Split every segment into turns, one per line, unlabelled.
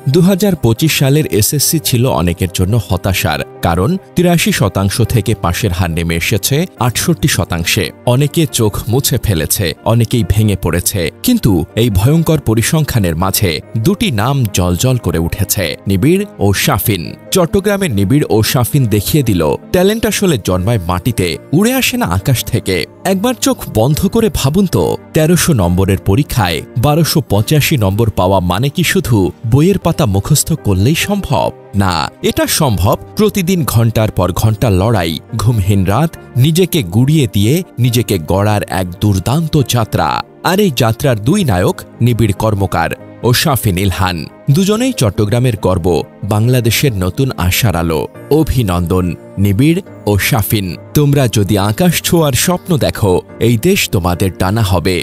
2025 সালের এসএসসি ছিল অনেকের জন্য হতাশার, কারণ 83% থেকে পাশের হার নেমে এসেছে 68%। অনেকে চোখ মুছে ফেলেছে, অনেকেই ভেঙে পড়েছে। কিন্তু এই ভয়ঙ্কর পরিসংখ্যানের মাঝে দুটি নাম জ্বলজ্বল করে উঠেছে, নিবিড় ও শাফিন। চট্টগ্রামের নিবিড় ও শাফিন দেখিয়ে দিল ট্যালেন্ট আসলে জন্মায় মাটিতে, উড়ে আসে না আকাশ থেকে। একবার চোখ বন্ধ করে ভাবুন তো, 1300 নম্বরের পরীক্ষায় 1285 নম্বর পাওয়া মানে কি শুধু বইয়ের পাতা মুখস্থ করলেই সম্ভব? না, এটা সম্ভব প্রতিদিন ঘন্টার পর ঘন্টা লড়াই, ঘুমহীন রাত, নিজেকে গুড়িয়ে দিয়ে নিজেকে গড়ার এক দুর্দান্ত যাত্রা। আর এই যাত্রার দুই নায়ক নিবিড় কর্মকার ও শাফিন ইলহান, দুজনেই চট্টগ্রামের গর্ব, বাংলাদেশের নতুন আশার আলো। অভিনন্দন নিবিড় ও শাফিন, তোমরা যদি আকাশ ছোঁয়ার স্বপ্ন দেখো, এই দেশ তোমাদের টানা হবে।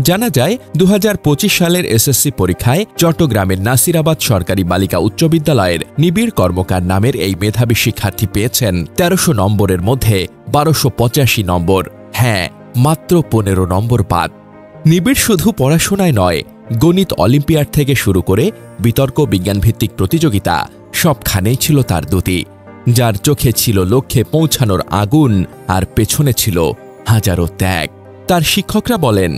জানা যায় 2025 সালের এসএসসি পরীক্ষায় চট্টগ্রামের নাসিরাবাদ সরকারি বালিকা উচ্চ বিদ্যালয়ের নিবিড় কর্মকার নামের এই মেধাবী শিক্ষার্থী পেয়েছেন 1300 নম্বরের মধ্যে 1285 নম্বর। হ্যাঁ, মাত্র 15 নম্বর বাদ। নিবিড় শুধু পড়াশোনায় নয়, গণিত অলিম্পিয়াড থেকে শুরু করে বিতর্ক বিজ্ঞানভিত্তিক প্রতিযোগিতা সবখানেই ছিল তার দুটি। যার চোখে ছিল লক্ষ্যে পৌঁছানোর আগুন, আর পেছনে ছিল হাজারো ত্যাগ। তার শিক্ষকরা বলেন,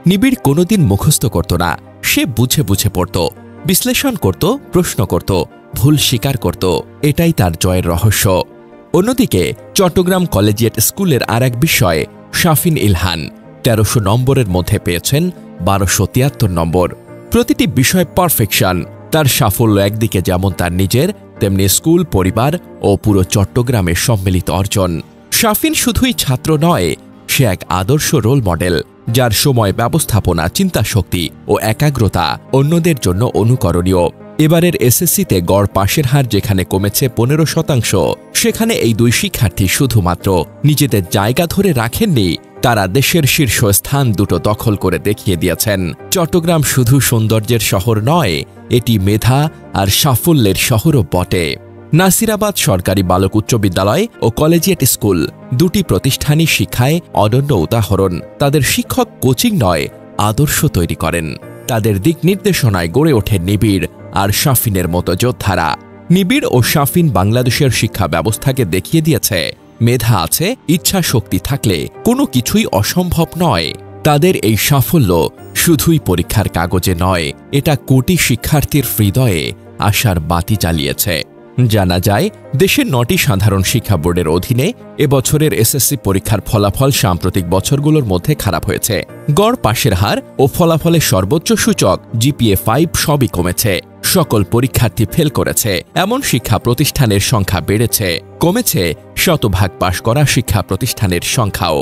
নিবিড় কোনোদিন মুখস্থ করত না, সে বুঝে বুঝে পড়ত, বিশ্লেষণ করত, প্রশ্ন করত, ভুল স্বীকার করত। এটাই তার জয়ের রহস্য। অন্যদিকে চট্টগ্রাম কলেজিয়েট স্কুলের আর এক বিষয় শাফিন ইলহান 1300 নম্বরের মধ্যে পেয়েছেন 1273 নম্বর। প্রতিটি বিষয় পারফেকশন। তার সাফল্য একদিকে যেমন তার নিজের, তেমনি স্কুল, পরিবার ও পুরো চট্টগ্রামের সম্মিলিত অর্জন। শাফিন শুধুই ছাত্র নয়, সে এক আদর্শ রোল মডেল, যার সময় ব্যবস্থাপনা, চিন্তাশক্তি ও একাগ্রতা অন্যদের জন্য অনুকরণীয়। এবারের এসএসসিতে গড় পাশের হার যেখানে কমেছে 15%, সেখানে এই দুই শিক্ষার্থী শুধুমাত্র নিজেদের জায়গা ধরে রাখেননি, তারা দেশের শীর্ষস্থান দুটো দখল করে দেখিয়ে দিয়েছেন। চট্টগ্রাম শুধু সৌন্দর্যের শহর নয়, এটি মেধা আর সাফল্যের শহরও বটে। নাসিরাবাদ সরকারি বালক উচ্চ বিদ্যালয় ও কলেজিয়েট স্কুল দুটি প্রতিষ্ঠানই শিক্ষায় অনন্য উদাহরণ। তাদের শিক্ষক কোচিং নয়, আদর্শ তৈরি করেন। তাদের দিক নির্দেশনায় গড়ে ওঠে নিবিড় আর শাফিনের মতো যোদ্ধারা। নিবিড় ও শাফিন বাংলাদেশের শিক্ষা ব্যবস্থাকে দেখিয়ে দিয়েছে, মেধা আছে, ইচ্ছা শক্তি থাকলে কোনো কিছুই অসম্ভব নয়। তাদের এই সাফল্য শুধুই পরীক্ষার কাগজে নয়, এটা কোটি শিক্ষার্থীর হৃদয়ে আশার বাতি জ্বালিয়েছে। জানা যায়, দেশের 9টি সাধারণ শিক্ষা বোর্ডের অধীনে এবছরের এসএসসি পরীক্ষার ফলাফল সাম্প্রতিক বছরগুলোর মধ্যে খারাপ হয়েছে। গড় পাশের হার ও ফলাফলের সর্বোচ্চ সূচক জিপিএ 5 সবই কমেছে। সকল পরীক্ষার্থী ফেল করেছে, এমন শিক্ষা প্রতিষ্ঠানের সংখ্যা বেড়েছে। কমেছে শতভাগ পাশ করা শিক্ষা প্রতিষ্ঠানের সংখ্যাও।